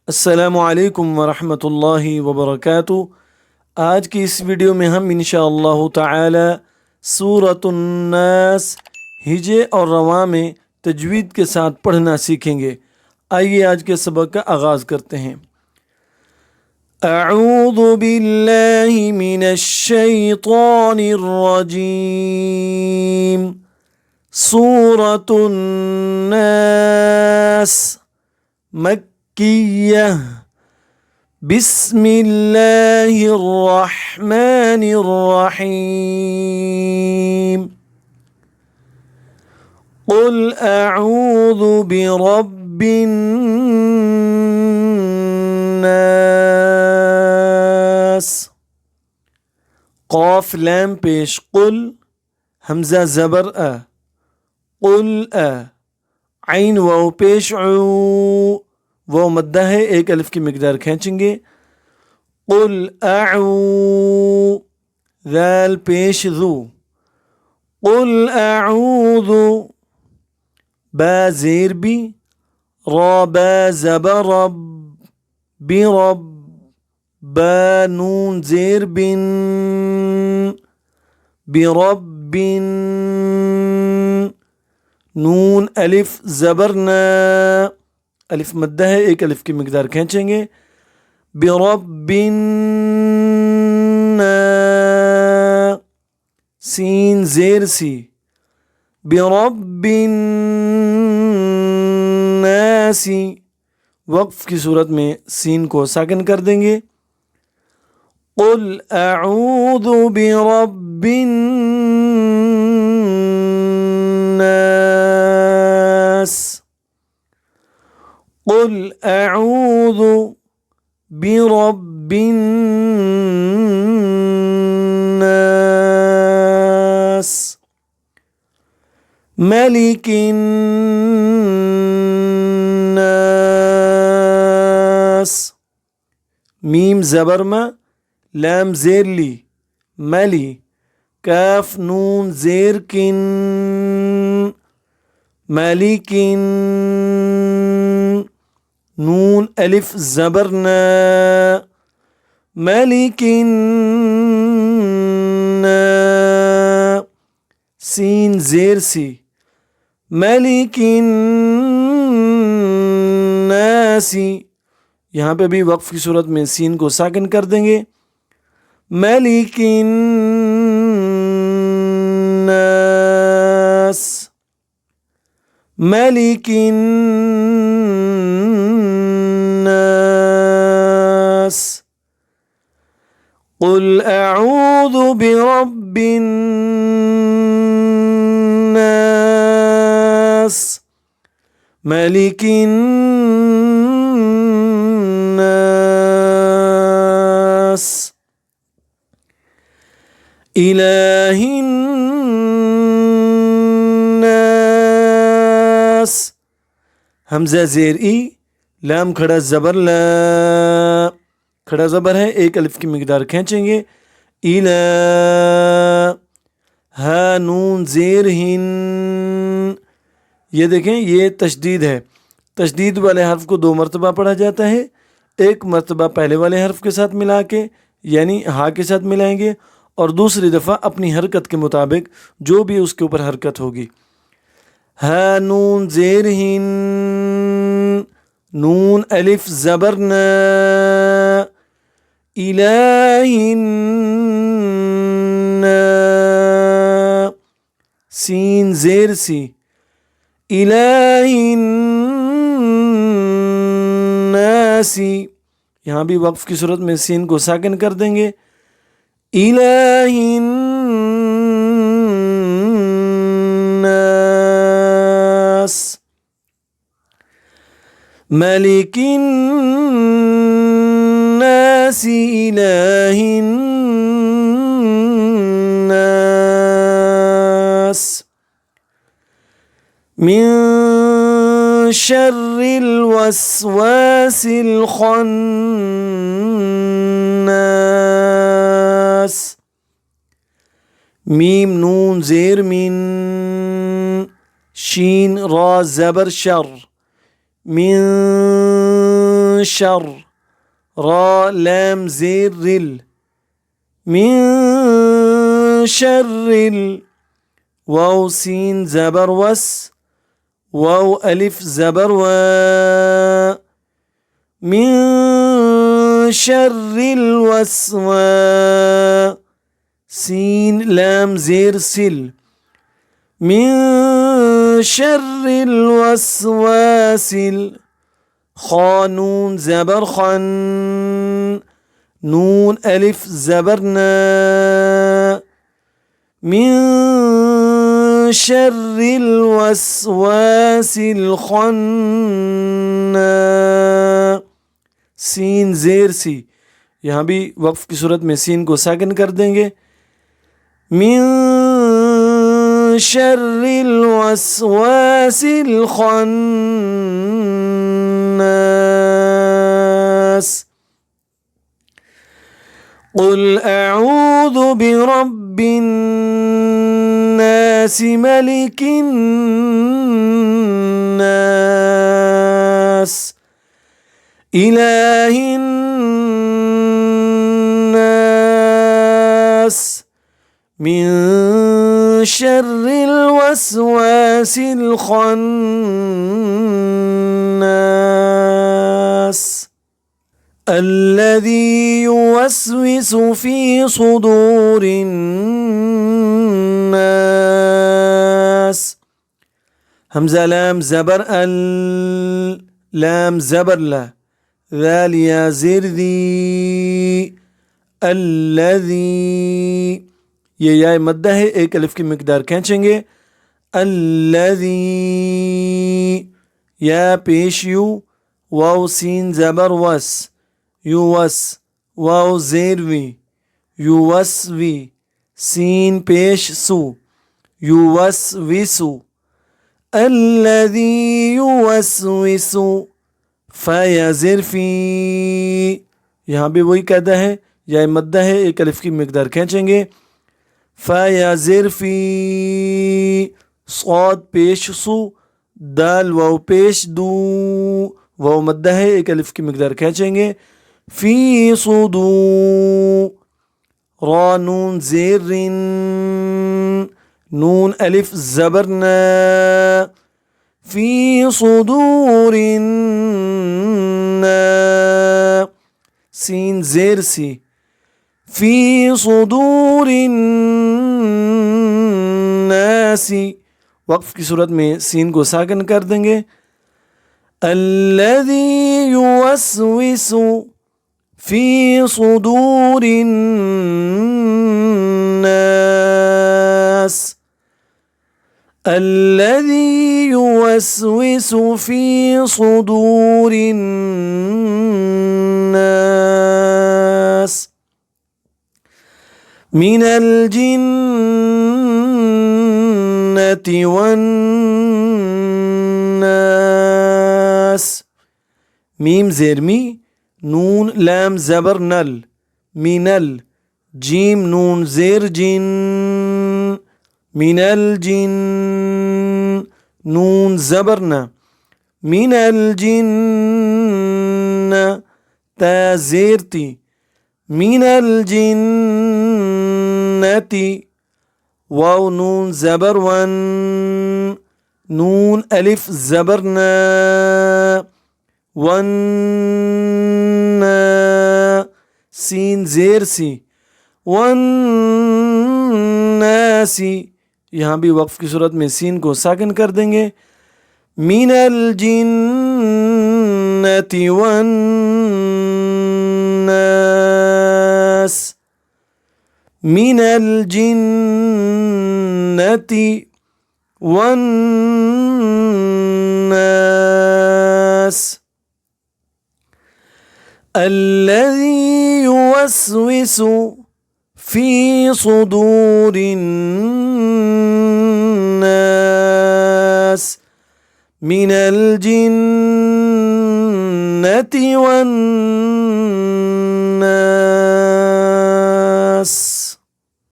अस्सलामु अलैकुम वरहमतुल्लाहि वबरकातुह। आज की इस वीडियो में हम इंशाअल्लाहु ताला सूरतुन नास हिजे और रवा में तजवीद के साथ पढ़ना सीखेंगे। आइए आज के सबक का आगाज़ करते हैं। अऊज़ु बिल्लाहि मिनश शैतानिर रजीम। सूरतुन नास मक्किय्यह। बिस्मिल्लाहिर्रहमानिर्रहीम। क़ुल अऊज़ु बिरब्बिन नास। क़ाफ लाम पेश क़ुल, हमज़ा ज़बर अ, क़ुल अ, ऐन वाव पेश ऊ, वो मद्दा है, एक अलिफ की मिकदार खींचेंगे। क़ुल अऊ, ज़ाल पेश ज़ू, क़ुल अऊज़ु, बा ज़ेर बी, रा बा ज़बर रब, बिरब, बा नून ज़ेर बिन, बिरब्बिन, नून अलिफ ज़बर ना, अलिफ मद्दा है, एक अलिफ की मिकदार खींचेंगे। बिरब्बिन नास, सीन ज़ेर सी, बिरब्बिन नासी, वक्फ की सूरत में सीन को साकिन कर देंगे। क़ुल अऊज़ु बिरब्बिन नास। क़ुल अऊज़ु बिरब्बिन नास, मलिकिन नास, मीम ज़बर मा, लाम ज़ेर ली, मली, काफ नून ज़ेर किन, मलिकिन, नून अलिफ ज़बर ना, मलिकिन नास, सीन ज़ेर सी, मलिकिन नासी, यहाँ पे भी वक्फ की सूरत में सीन को साकिन कर देंगे। मलिकिन नास, मलिकिन नास। क़ुल अऊज़ु बिरब्बिन नास, मलिकिन नास, इलाहिन नास, हमज़ा ज़ेर ई, लाम खड़ा ज़बर ला, खड़ा ज़बर है, एक अलिफ की मिकदार खींचेंगे। इला, हा नून ज़ेर हिन, ये देखें ये तशदीद है। तशदीद वाले हर्फ को 2 मरतबा पढ़ा जाता है। एक मरतबा पहले वाले हर्फ के साथ मिला के यानी हा के साथ मिलाएंगे और दूसरी दफ़ा अपनी हरकत के मुताबिक जो भी उसके ऊपर हरकत होगी। हा नून ज़ेर हिन, नून अलिफ ज़बर ना, इलाहिन ना, सीन ज़ेर सी, इलाहिन नासी, यहाँ भी वक्फ की सूरत में सीन को साकिन कर देंगे। इलाहिन नास, मलिकिन नासी, इलाहिन नास, मिन शर्रिल वस्वासिल खन्नास, मीम नून ज़ेर मिन, शीन रा ज़बर शर, मिन शर, रा लाम ज़ेर रिल, मिन शर्रिल, वाव सीन ज़बर वस, वाव अलिफ ज़बर व, मिन शर्रिल वस्वा, सीन लाम ज़ेर सिल, मिन शर्रिल वस्वासिल, खा नून ज़बर खन, नून अलिफ ज़बर ना, मिन शर्रिल वस्वासिल खन्ना, सीन ज़ेर सी, यहाँ भी वक्फ की सूरत में सीन को साकिन कर देंगे। मिन शर्रिल वस्वासिल खन्नास, क़ुल अऊज़ु बिरब्बिन नास मलिकिन नास इलाहिन नास मिन शर्रिल वस्वासिल खन्नास الذي يوسوس في صدور الناس، همزة لام زبر ال، لام زبر لا، ذال يا زر ذي، الذي، ये या मद्दा है, एक अलिफ की मिकदार खींचेंगे। الذي या पेश यू, वाव सीन जबर वस, युवस, वाव ज़ेरवी, युवस्वी, सीन पेश सु, युवस्विसु, अल्लज़ी युवस्विसु, फ़यज़िर फ़ी, यहाँ भी वही कहता है, या मद्दा है, एक अलिफ की मिकदार खींचेंगे। फ़यज़िर फ़ी, सौद पेश सु, दाल वाव पेश दू, वाव मद्दा है, एक अलिफ की मिकदार खींचेंगे। फ़ी सुदू, रा नून ज़ेरिन, नून अलिफ ज़बरना, फ़ी सुदूरिन ना, सीन ज़ेर सी, फ़ी सुदूरिन नासी, वक्फ की सूरत में सीन को साकिन कर देंगे। الذي يوسوس في صدور الناس، الذي يوسوس في صدور الناس من الجنة والناس، ميم زيرمي، نون لام زبر نل، منل، جيم نون زير جن، من الجن، نون زبرنا، من الجن، تا زيرتي، من الجنة، واو نون زبر ون، نون ألف زبرنا، वन्ना, सीन ज़ेर सी, वन्नासी, यहाँ भी वक्फ की सूरत में सीन को साकिन कर देंगे। मिनल जिन्नति वन्नास, मिनल जिन्नति वन्नास الذي يوسوس في صدور الناس من الجنة والناس